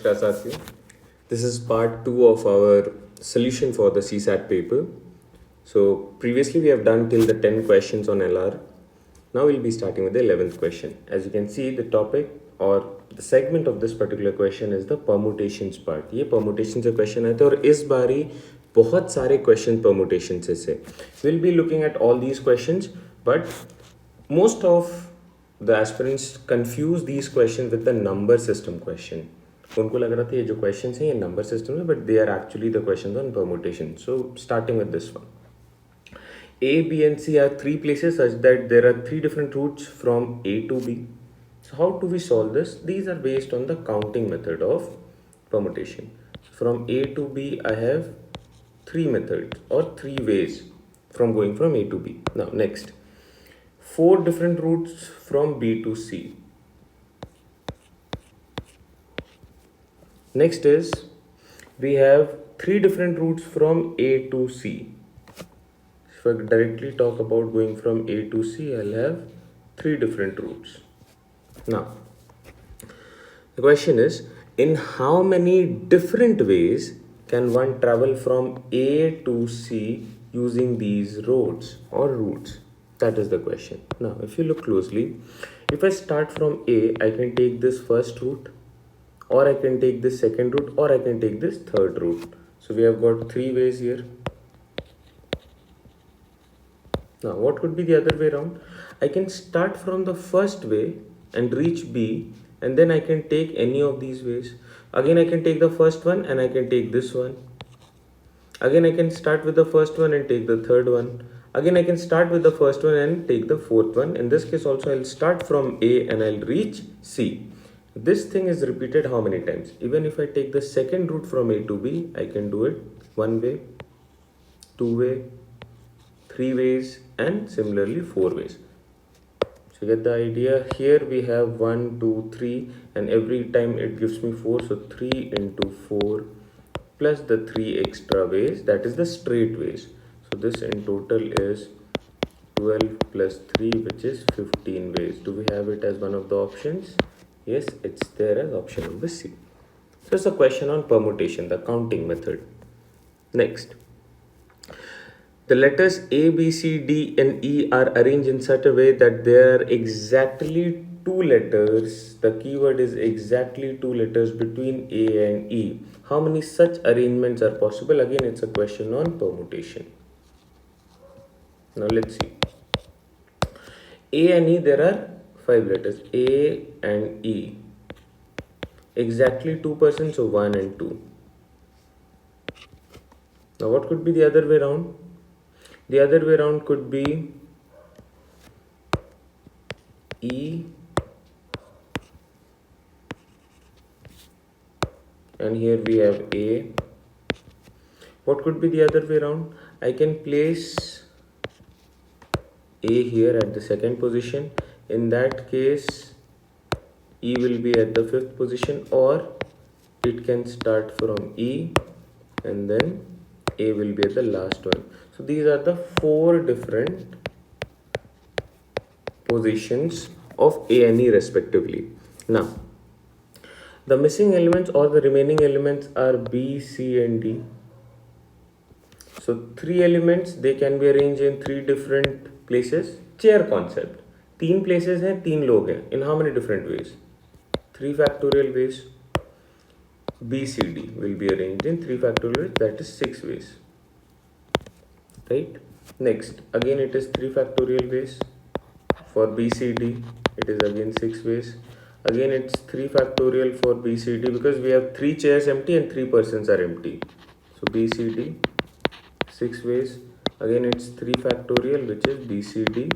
Namaskar Sarthi. This is part 2 of our solution for the CSAT paper. So previously we have done till the 10 questions on LR. Now we'll be starting with the 11th question. As you can see, the topic or the segment of this particular question is the permutations part. ये permutations का question है और इस बारी बहुत सारे question permutations से. We'll be looking at all these questions, but most of the aspirants confuse these questions with the number system question. उनको लग रहा था ये जो questions हैं ये number system है, but they are actually the questions on permutation. So starting with this one. A, B and C are three places such that there are three different routes from A to B. So how do we solve this? These are based on the counting method of permutation. From A to B I have three methods or three ways from going from A to B. Now next, four different routes from B to C. Next is we have three different routes from A to C. If I directly talk about going from A to C, I'll have three different routes. Now, the question is, in how many different ways can one travel from A to C using these roads or routes? That is the question. Now, if you look closely, if I start from A, I can take this first route, or I can take this second route, or I can take this third route. So we have got three ways here. Now, what could be the other way around? I can start from the first way and reach B, and then I can take any of these ways. Again, I can take the first one and I can take this one. Again, I can start with the first one and take the third one. Again, I can start with the first one and take the fourth one. In this case also, I'll start from A and I'll reach C. This thing is repeated how many times? Even if I take the second route from A to B, I can do it one way, two way, three ways, and similarly four ways. So you get the idea. Here we have 1, 2, 3, and every time it gives me 4. So 3 into 4 plus the 3 extra ways, that is the straight ways. So this in total is 12 plus 3, which is 15 ways. Do we have it as one of the options? Yes, it's there as option number C. So it's a question on permutation, the counting method. Next. The letters A, B, C, D and E are arranged in such a way that they are exactly two letters. The keyword is exactly two letters between A and E. How many such arrangements are possible? Again, it's a question on permutation. Now let's see. A and E, there are 5 letters. A and E. Exactly 2%, so 1 and 2. Now what could be the other way around? The other way around could be E and here we have A. What could be the other way around? I can place A here at the second position. In that case, E will be at the 5th position, or it can start from E and then A will be at the last one. So these are the 4 different positions of A and E respectively. Now, the missing elements or the remaining elements are B, C and D. So 3 elements, they can be arranged in 3 different places. Chair concept. 3 places हैं, 3 लोग हैं. In how many different ways? 3 factorial ways. B, C, D will be arranged in 3 factorial ways, that is 6 ways. Right? Next, again it is 3 factorial ways. For B, C, D, it is again 6 ways. Again it's 3 factorial for B, C, D because we have 3 chairs empty and 3 persons are empty. So B, C, D, 6 ways. Again it's 3 factorial, which is B, C, D,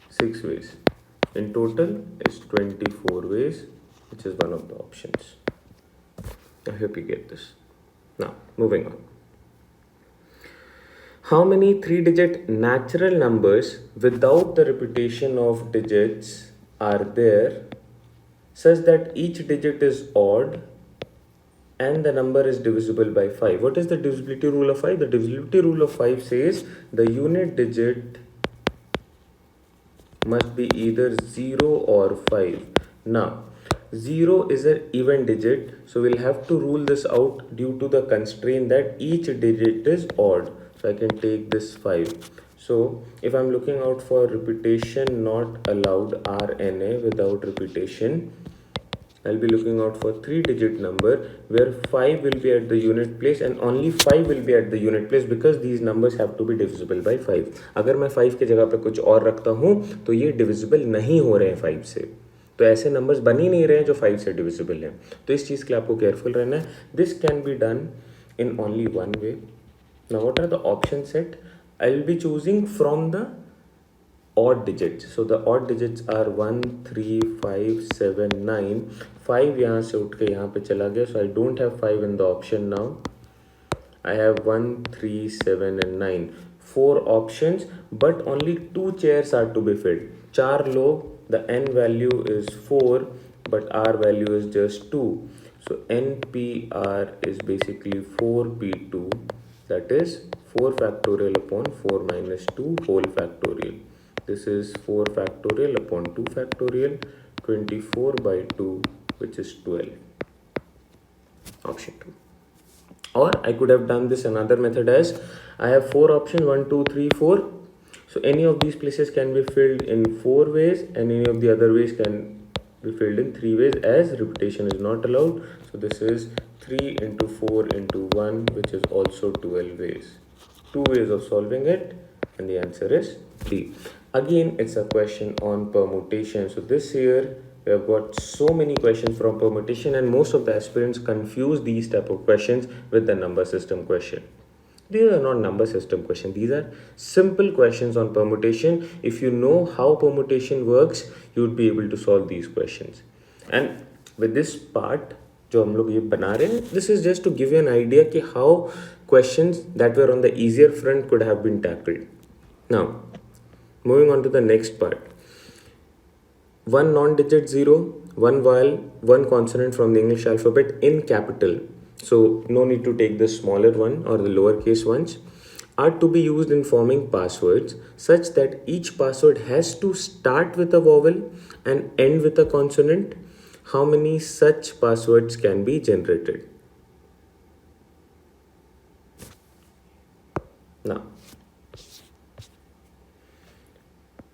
6 ways. In total is 24 ways, which is one of the options. I hope you get this. Now, moving on. How many 3-digit natural numbers without the repetition of digits are there such that each digit is odd and the number is divisible by 5? What is the divisibility rule of 5? The divisibility rule of 5 says the unit digit must be either 0 or 5. Now, 0 is an even digit, so we'll have to rule this out due to the constraint that each digit is odd. So I can take this 5. So if I'm looking out for repetition not allowed RNA without repetition, I'll be looking out for 3-digit number where 5 will be at the unit place and only 5 will be at the unit place because these numbers have to be divisible by 5. अगर मैं 5 के जगह पे कुछ और रखता हूँ तो ये divisible नहीं हो रहे हैं 5 से, तो ऐसे नंबर्स बन ही नहीं रहे हैं जो 5 से डिविजिबल हैं. तो इस चीज़ के लिए आपको केयरफुल रहना है. This can be done in only one way. Now what are the option set? I will be choosing from the odd digits. So the odd digits are 1, 3, 5, 7, 9. 5 यहाँ से उठ के यहाँ पे चला गया. So I don't have 5 in the option now. I have 1, 3, 7 and 9. 4 options but only 2 chairs are to be filled. 4 लोग, the n value is 4 but r value is just 2. So npr is basically 4p2, that is 4 factorial upon 4 minus 2 whole factorial. This is 4 factorial upon 2 factorial, 24 by 2, which is 12. Option 2. Or I could have done this another method as I have 4 options, 1, 2, 3, 4. So any of these places can be filled in 4 ways and any of the other ways can be filled in 3 ways as repetition is not allowed. So this is 3 into 4 into 1, which is also 12 ways. 2 ways of solving it and the answer is D. Again, it's a question on permutation. So this year we have got so many questions from permutation and most of the aspirants confuse these type of questions with the number system question. These are not number system questions. These are simple questions on permutation. If you know how permutation works, you would be able to solve these questions. And with this part, जो हम लोग ये बना रहे हैं, this is just to give you an idea कि how questions that were on the easier front could have been tackled. Now, moving on to the next part. One non-digit 0, one vowel, one consonant from the English alphabet in capital. So no need to take the smaller one or the lowercase ones, are to be used in forming passwords such that each password has to start with a vowel and end with a consonant. How many such passwords can be generated? Now,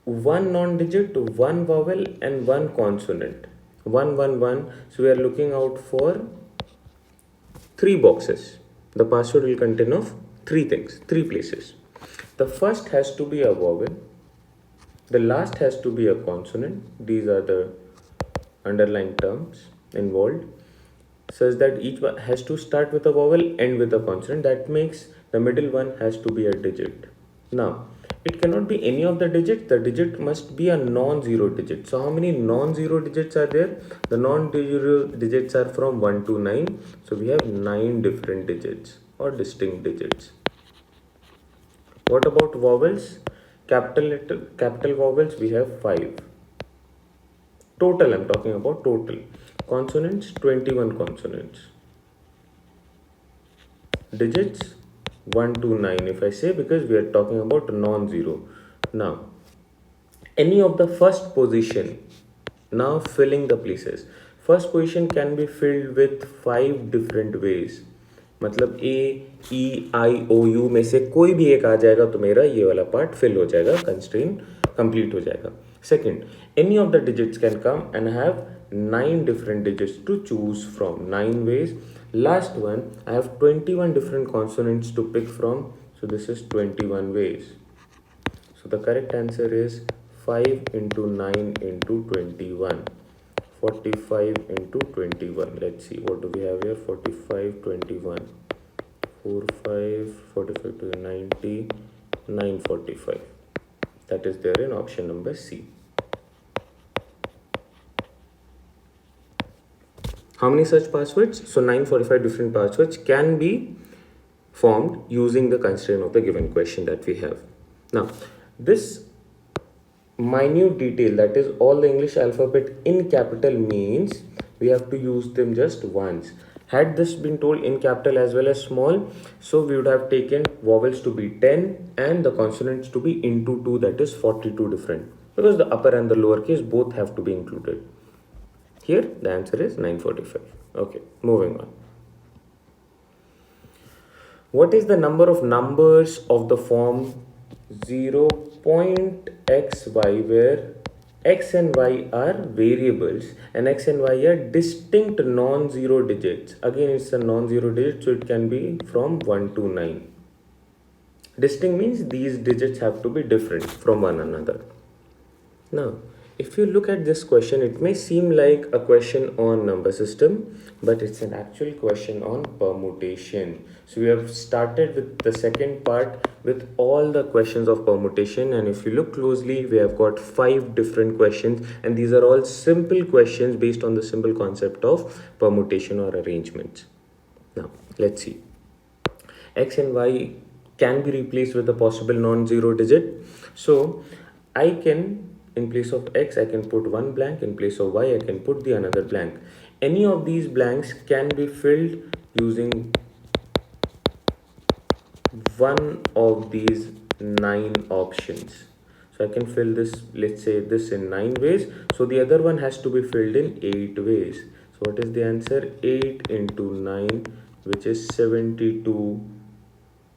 one non-digit, one vowel and one consonant. 1, 1, 1. So we are looking out for 3 boxes. The password will contain of 3 things, 3 places. The first has to be a vowel. The last has to be a consonant. These are the underlined terms involved, such that each one has to start with a vowel, end with a consonant. That makes the middle one has to be a digit. Now, it cannot be any of the digits. The digit must be a non-zero digit. So how many non-zero digits are there? The non-zero digits are from 1 to 9. So we have 9 different digits or distinct digits. What about vowels? Capital vowels, we have 5. Total, I'm talking about total. Consonants, 21 consonants. Digits, 1 to 9 if I say, because we are talking about non-zero. Now, any of the first position, now filling the places. First position can be filled with 5 different ways. मतलब A, E, I, O, U में से कोई भी एक आ जाएगा तो मेरा ये वाला पार्ट फिल हो जाएगा, कंस्ट्रेंट कंप्लीट हो जाएगा. Second, any of the digits can come and have 9 different digits to choose from, 9 ways. Last one, I have 21 different consonants to pick from, so this is 21 ways. So the correct answer is 5 into 9 into 21. 45 into 21. Let's see, what do we have here? 45, 21. 45, 45 to the 90, 945. That is there in option number C. How many such passwords? So 945 different passwords can be formed using the constraint of the given question that we have. Now, this minute detail, that is all the English alphabet in capital, means we have to use them just once. Had this been told in capital as well as small, so we would have taken vowels to be 10 and the consonants to be into 2, that is 42 different, because the upper and the lower case both have to be included. Here the answer is 945. Okay, moving on. What is the number of numbers of the form 0.xy where x and y are variables and x and y are distinct non-zero digits? Again, it's a non-zero digit, so it can be from 1 to 9. Distinct means these digits have to be different from one another. Now, if you look at this question, it may seem like a question on number system, but it's an actual question on permutation. So we have started with the second part with all the questions of permutation, and if you look closely, we have got 5 different questions, and these are all simple questions based on the simple concept of permutation or arrangements. Now, let's see. X and y can be replaced with a possible non-zero digit. So I can, in place of x, I can put one blank. In place of y, I can put the another blank. Any of these blanks can be filled using one of these 9 options. So I can fill this, let's say this in 9 ways. So the other one has to be filled in 8 ways. So what is the answer? 8 into 9, which is 72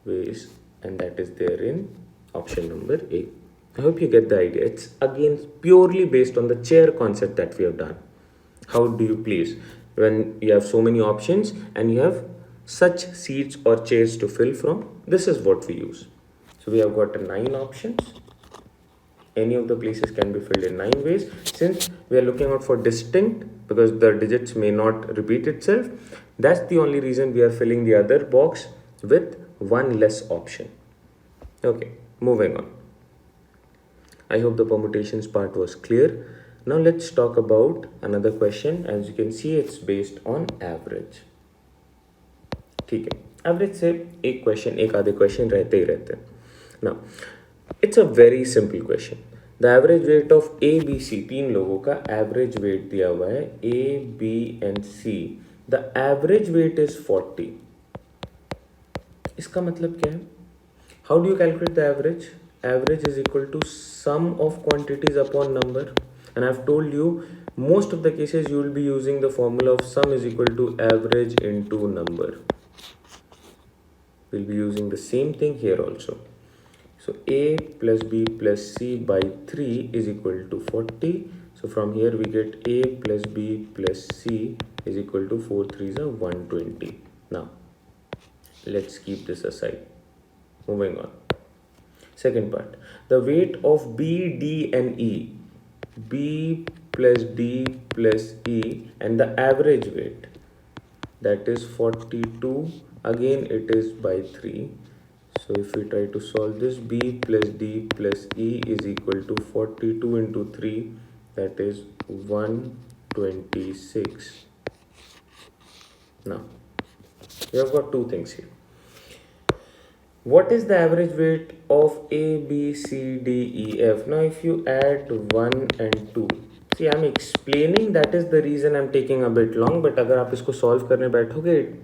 ways, and that is there in option number A. I hope you get the idea. It's again purely based on the chair concept that we have done. How do you place when you have so many options and you have such seats or chairs to fill from? This is what we use. So we have got 9 options. Any of the places can be filled in 9 ways. Since we are looking out for distinct, because the digits may not repeat itself, that's the only reason we are filling the other box with one less option. Okay, moving on. I hope the permutations part was clear. Now let's talk about another question. As you can see, it's based on average. ठीक है, average से एक question एक आधे question रहते ही रहते हैं. Now it's a very simple question. The average weight of A, B, C, 3 लोगों का average weight दिया हुआ है A, B and C. The average weight is 40. इसका मतलब क्या है? How do you calculate the average? Average is equal to sum of quantities upon number, and I've told you most of the cases you will be using the formula of sum is equal to average into number. We'll be using the same thing here also. So A plus B plus C by 3 is equal to 40. So from here we get A plus B plus C is equal to 4 3s are 120. Now let's keep this aside. Moving on. Second part. The weight of B, D and E. B plus D plus E and the average weight. That is 42. Again it is by 3. So if we try to solve this, B plus D plus E is equal to 42 into 3. That is 126. Now, we have got two things here. What is the average weight of A, B, C, D, E, F? Now, if you add 1 and 2, see, I'm explaining, that is the reason I'm taking a bit long, but अगर आप इसको solve करने बैठोगे,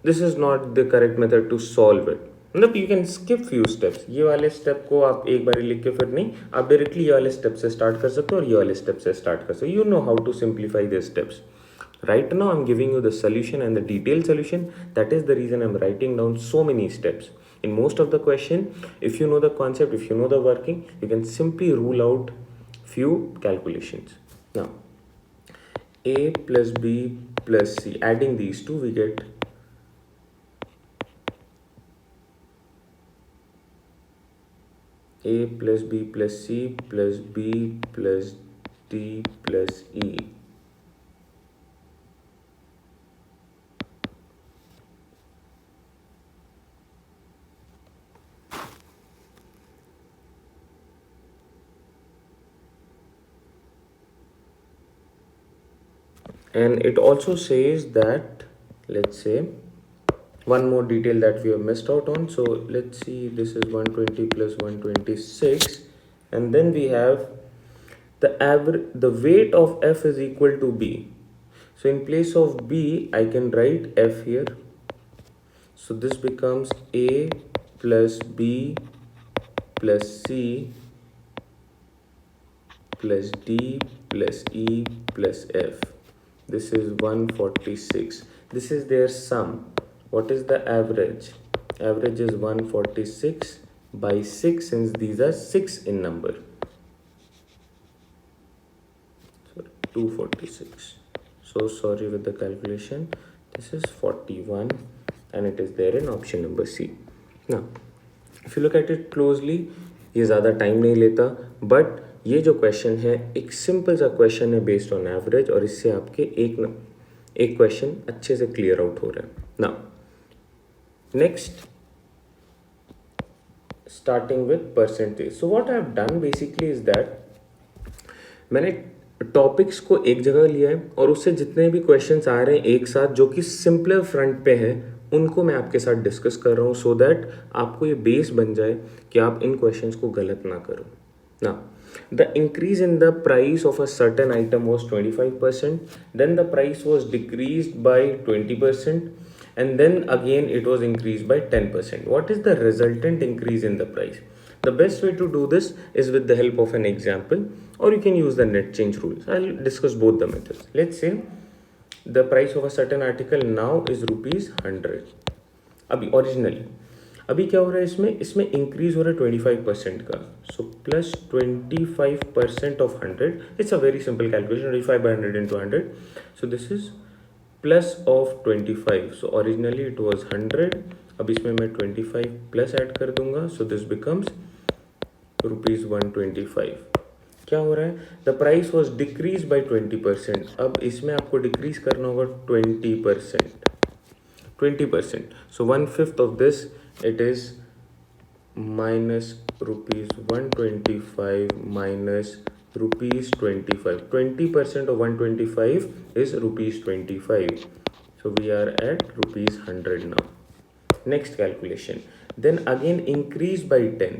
this is not the correct method to solve it. मतलब you can skip few steps. ये वाले step को आप एक बार लिख के फिर नहीं, आप directly ये वाले step से start कर सकते हो और ये वाले step से start कर सकते हो. You know how to simplify these steps. Right now I'm giving you the solution and the detailed solution. That is the reason I'm writing down so many steps. In most of the question, if you know the concept, if you know the working, you can simply rule out few calculations. Now, A plus B plus C, adding these two, we get A plus B plus C plus B plus D plus E. And it also says that, let's say, one more detail that we have missed out on. So let's see, this is 120 plus 126, and then we have the weight of F is equal to B. So in place of B, I can write F here. So this becomes A plus B plus C plus D plus E plus F. this is 146. This is their sum. What is the average? Average is 146 by 6, since these are 6 in number. So 246. So sorry with the calculation. This is 41 and it is there in option number C. Now, if you look at it closely, ये ज़्यादा time नहीं लेता, but ये जो question है एक simple सा question है बेस्ड ऑन एवरेज, और इससे आपके एक क्वेश्चन अच्छे से क्लियर आउट हो रहा है. Now next, starting with percentage. So what I have done basically is that मैंने टॉपिक्स को एक जगह लिया है और उससे जितने भी क्वेश्चंस आ रहे हैं एक साथ जो कि सिंपलर फ्रंट पे हैं उनको मैं आपके साथ डिस्कस कर रहा हूँ, सो दैट आपको ये बेस बन जाए कि आप इन क्वेश्चंस को गलत ना करो. ना, the increase in the price of a certain item was 25%, then the price was decreased by 20%, and then again it was increased by 10%. What is the resultant increase in the price? The best way to do this is with the help of an example, or you can use the net change rules. I'll discuss both the methods. Let's say the price of a certain article now is ₹100. अभी originally अभी क्या हो रहा है इसमें increase हो रहा है 25% का. So plus 25% of 100. It's a very simple calculation. 25 by 100 into 100. So this is plus of 25. So originally it was 100. अब इसमें मैं 25 प्लस ऐड कर दूंगा. So this becomes ₹125. क्या हो रहा है? The price was decrease by 20%. अब इसमें आपको डिक्रीज करना होगा 20%. 20%. So 1/5 of this, it is minus ₹125 minus ₹25. 20% of 125 is ₹25. So we are at ₹100 now. Next calculation. Then again increase by 10.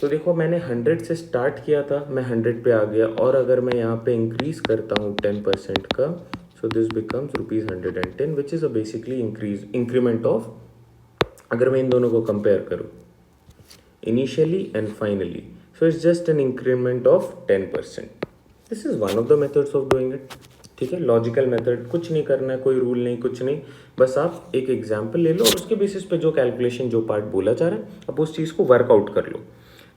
तो देखो मैंने 100 से स्टार्ट किया था, मैं 100 पे आ गया, और अगर मैं यहाँ पे इंक्रीज करता हूँ 10% का, so this becomes ₹110, which is a basically increment of, अगर मैं इन दोनों को कंपेयर करूँ initially and finally, so it's just an increment of 10%. This is one of the methods of doing it. ठीक है, लॉजिकल मेथड. कुछ नहीं करना है, कोई रूल नहीं, कुछ नहीं, बस आप एक एग्जाम्पल ले लो और उसके बेसिस पे जो कैलकुलेशन, जो पार्ट बोला जा रहा है, आप उस चीज़ को वर्कआउट कर लो.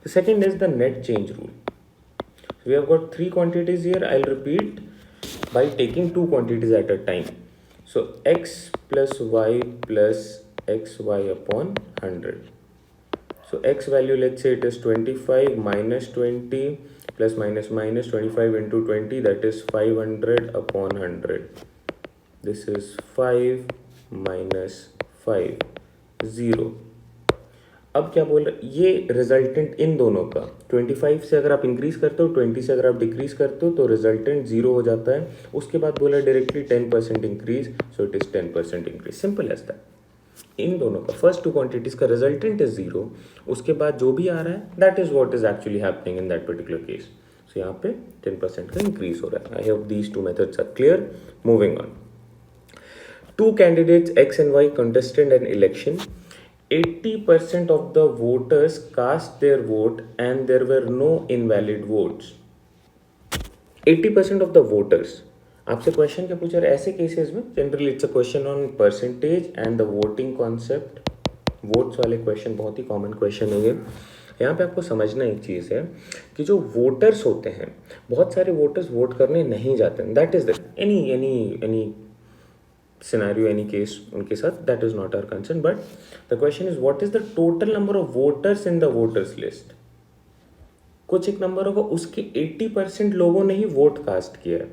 The second is the net change rule. So we have got 3 quantities here. I'll repeat by taking 2 quantities at a time. So x plus y plus xy upon 100. So x value, let's say it is 25 minus 20 plus minus minus 25 into 20, that is 500 upon 100. This is 5 minus 5, 0. अब क्या बोल रहे, ये resultant in दोनों का 25 से अगर आप इंक्रीज करते हो, 20 से अगर आप डिक्रीज करते हो, तो रिजल्टेंट 0 हो जाता है. उसके बाद बोला directly 10% increase, so it is 10% increase. Simple as that. इन दोनों का फर्स्ट 2 क्वांटिटीज का रिजल्टेंट इज 0. उसके बाद जो भी आ रहा है that is what is actually happening in that particular case. So यहाँ पे 10% का इंक्रीज हो रहा है. I hope these 2 methods are clear. Moving on. 2 candidates X and Y contested an election. 80% of the voters cast their vote and there were no invalid votes. 80% of the voters. आपसे question क्या पूछा रहा है ऐसे cases में? Generally it's a question on percentage and the voting concept. Votes वाले question बहुत ही common question है ये. यहाँ पे आपको समझना एक चीज़ है कि जो वोटर्स होते हैं, बहुत सारे वोटर्स वोट करने नहीं जाते हैं. That is any scenario, any case उनके साथ, that is not our concern. But the question is, what is the total number of voters in the voters list? कुछ एक नंबर होगा, उसके 80% लोगों ने ही वोट कास्ट किया है.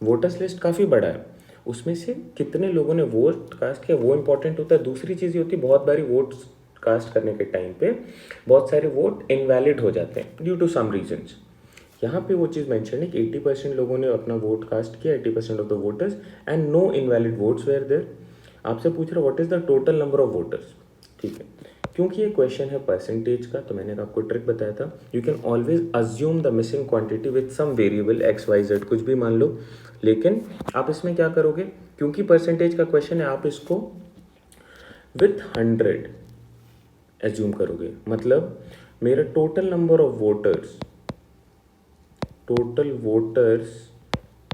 वोटर्स लिस्ट काफ़ी बड़ा है, उसमें से कितने लोगों ने वोट कास्ट किया वो इंपॉर्टेंट होता है. दूसरी चीज़ ये होती है, बहुत बारी वोट कास्ट करने के टाइम पे बहुत सारे वोट इनवैलिड हो जाते हैं ड्यू टू सम रीजंस. यहाँ पे वो चीज़ मेंशन है कि 80% लोगों ने अपना वोट कास्ट किया, 80% of the voters, and no invalid votes were there. आपसे पूछ रहा what is the total number of voters. ठीक है, क्योंकि ये क्वेश्चन है परसेंटेज का, तो मैंने आपको ट्रिक बताया था. You can always assume the missing quantity with some variable X Y Z, कुछ भी मान लो. लेकिन आप इसमें क्या करोगे, क्योंकि परसेंटेज का क्वेश्चन है, आप इसको विथ 100 एज्यूम करोगे. मतलब मेरा total number of voters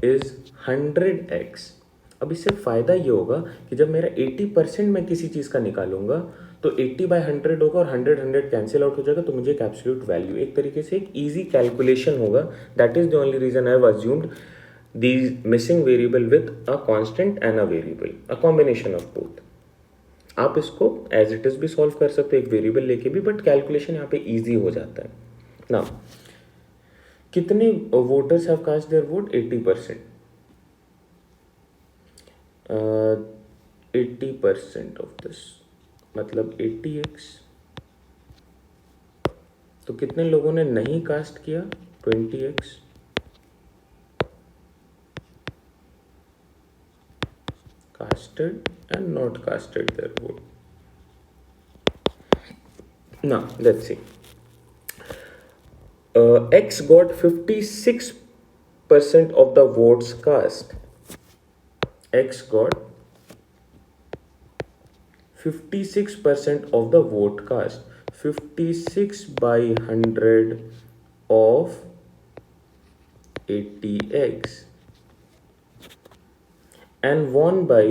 is 100x। अब इससे फ़ायदा ये होगा कि जब मेरा 80% मैं किसी चीज़ का निकालूंगा तो 80/100 होगा और 100 कैंसिल आउट हो जाएगा, तो मुझे एक एब्सोल्यूट वैल्यू, एक तरीके से एक ईजी कैलकुलेशन होगा। That is the only reason I have assumed these missing variable with a constant and a variable, a combination of both। आप इसको एज इट इज भी सॉल्व कर सकते हो एक वेरिएबल लेके भी, बट कैलकुलेशन यहाँ पे इजी हो जाता है ना। कितने voters have cast their vote? 80%। 80% of this मतलब 80x। तो कितने लोगों ने नहीं कास्ट किया? 20x। casted and not casted their vote. Now let's see. X got 56% of the votes cast. X got 56% of the vote cast. 56/100 of 80x and won by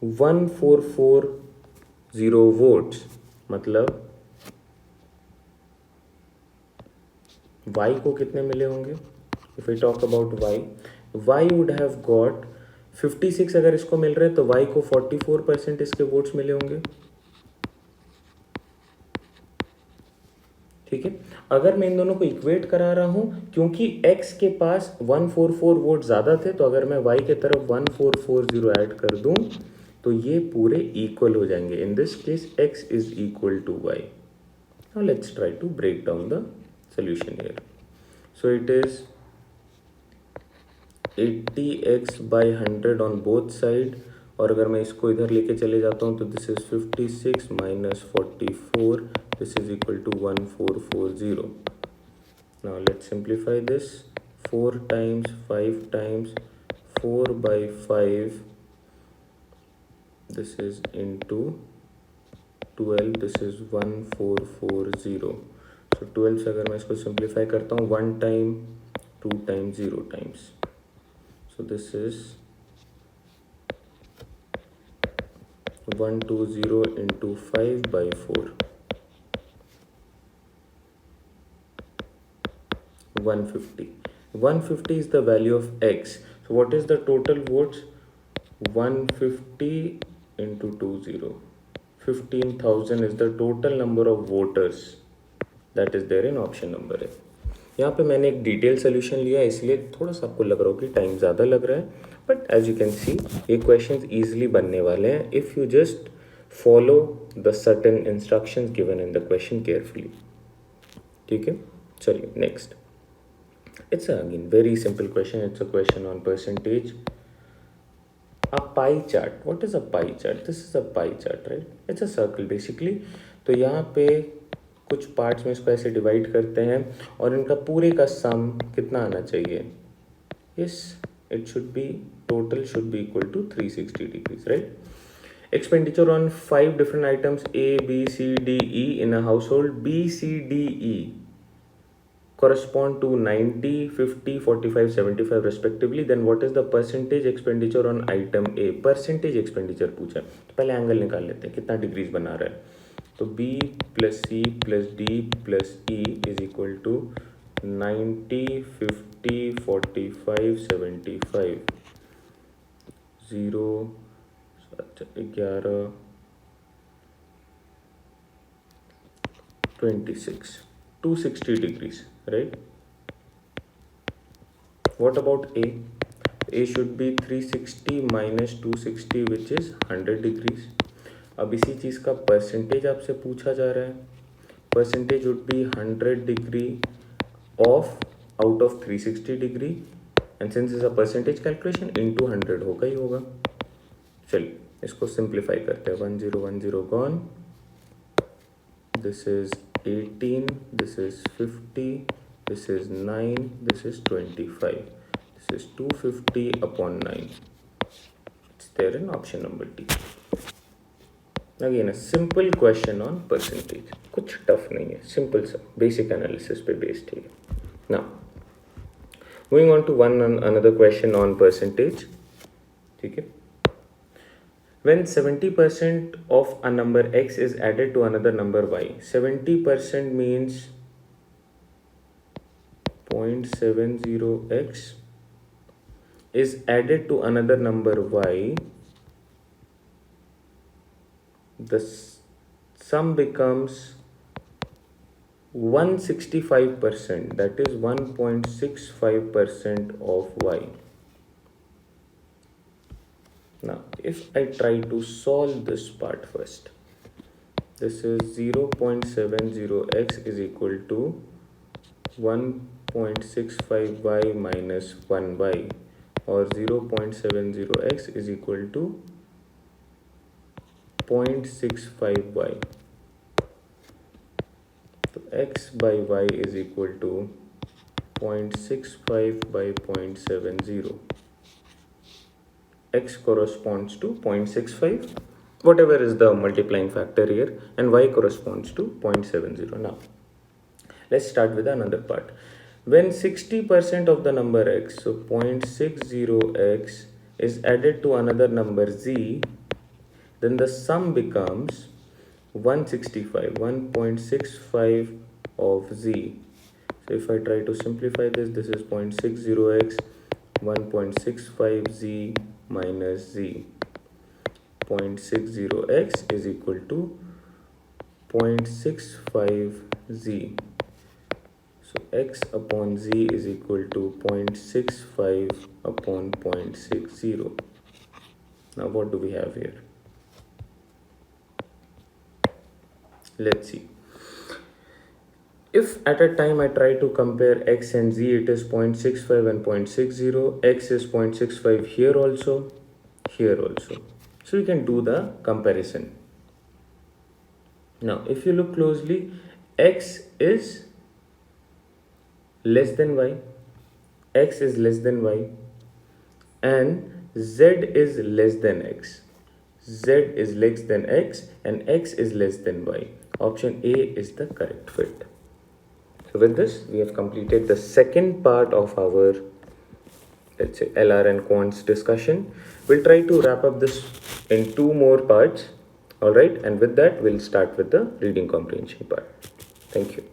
1440 votes। मतलब y को कितने मिले होंगे? If I talk about y would have got 56। अगर इसको मिल रहे हैं तो y को 44% इसके वोट्स मिले होंगे। ठीक है, अगर मैं इन दोनों को इक्वेट करा रहा हूं, क्योंकि x के पास 144 वोट ज्यादा थे, तो अगर मैं y के तरफ 1440 ऐड कर दूं तो ये पूरे इक्वल हो जाएंगे। In this case x is equal to y। Now let's try to break down the solution here. So it is 80x/100 on both side, और अगर मैं इसको इधर लेके चले जाता हूँ तो this is 56 minus 44, this is equal to 1440। Now let's simplify this. 4 times 5 times 4/5, this is into 12, this is 1440। So 12 से अगर मैं इसको सिंप्लीफाई करता हूँ 1 time 2 times 0 times, so this is 120 into 5/4, 150। 150 is the value of x. So what is the total votes? 150 into 20, 15,000 is the total number of voters that is there in option number A। यहाँ पे मैंने एक detail solution लिया है, इसलिए थोड़ा सा आपको लग रहा हो कि टाइम ज़्यादा लग रहा है, but as you can see ये क्वेश्चंस इजीली बनने वाले हैं if you just follow the certain instructions given in the question carefully. ठीक है, चलिए next. It's again very simple question. It's a question on percentage. A pie chart. What is a pie chart? This is a pie chart, right? It's a circle basically। तो यहाँ पे कुछ parts में इसको ऐसे डिवाइड करते हैं और इनका पूरे का सम कितना आना चाहिए? Yes, it should be, total should be equal to 360 degrees, right? Expenditure on 5 different items A, B, C, D, E in a household B, C, D, E correspond to 90, 50, 45, 75 respectively। Then what is the percentage expenditure on item A? percentage expenditure पूछा है, तो पहले angle निकाल लेते हैं कितना degrees बना रहा है। तो B plus C plus D plus E is equal to 90, 50, 45, 75, 0, 11, 26, 260 degrees, right? What about A? A should be 360 minus 260 which is 100 degrees। अब इसी चीज़ का परसेंटेज आपसे पूछा जा रहा है। Percentage would be 100 degree of out of 360 degree, and since is a percentage calculation into 100 होगा ही होगा। चलिए इसको सिंप्लीफाई करते हैं। 1010 gone, this is 18, this is 50, this is 9, this is 25, this is 250 upon 9। It's there in option number D। Again a simple question on percentage, कुछ tough नहीं है, simple सा बेसिक एनालिसिस पे बेस्ड है। Now Moving on to another question on percentage. Okay. When 70% of a number x is added to another number y, 70% means 0.70x is added to another number y, the sum becomes 165%, that is 1.65% of y. Now, if I try to solve this part first, this is 0.70x is equal to 1.65y minus 1y, or 0.70x is equal to 0.65y. So x by y is equal to 0.65 by 0.70. X corresponds to 0.65, whatever is the multiplying factor here, and y corresponds to 0.70. Now, let's start with another part. When 60% of the number x, so 0.60x, is added to another number z, then the sum becomes 1.65 of z. So if I try to simplify this, this is 0.60x, 1.65z minus z. 0.60x is equal to 0.65z. So x upon z is equal to 0.65 upon 0.60. Now what do we have here? Let's see. If at a time I try to compare x and z, it is 0.65 and 0.60. X is 0.65 here also, here also. So we can do the comparison. Now, if you look closely, x is less than y, x is less than y, and z is less than x. Z is less than x and x is less than y. Option A is the correct fit. So with this, we have completed the second part of our, let's say, LR and quants discussion. We'll try to wrap up this in 2 more parts. All right. And with that, we'll start with the reading comprehension part. Thank you.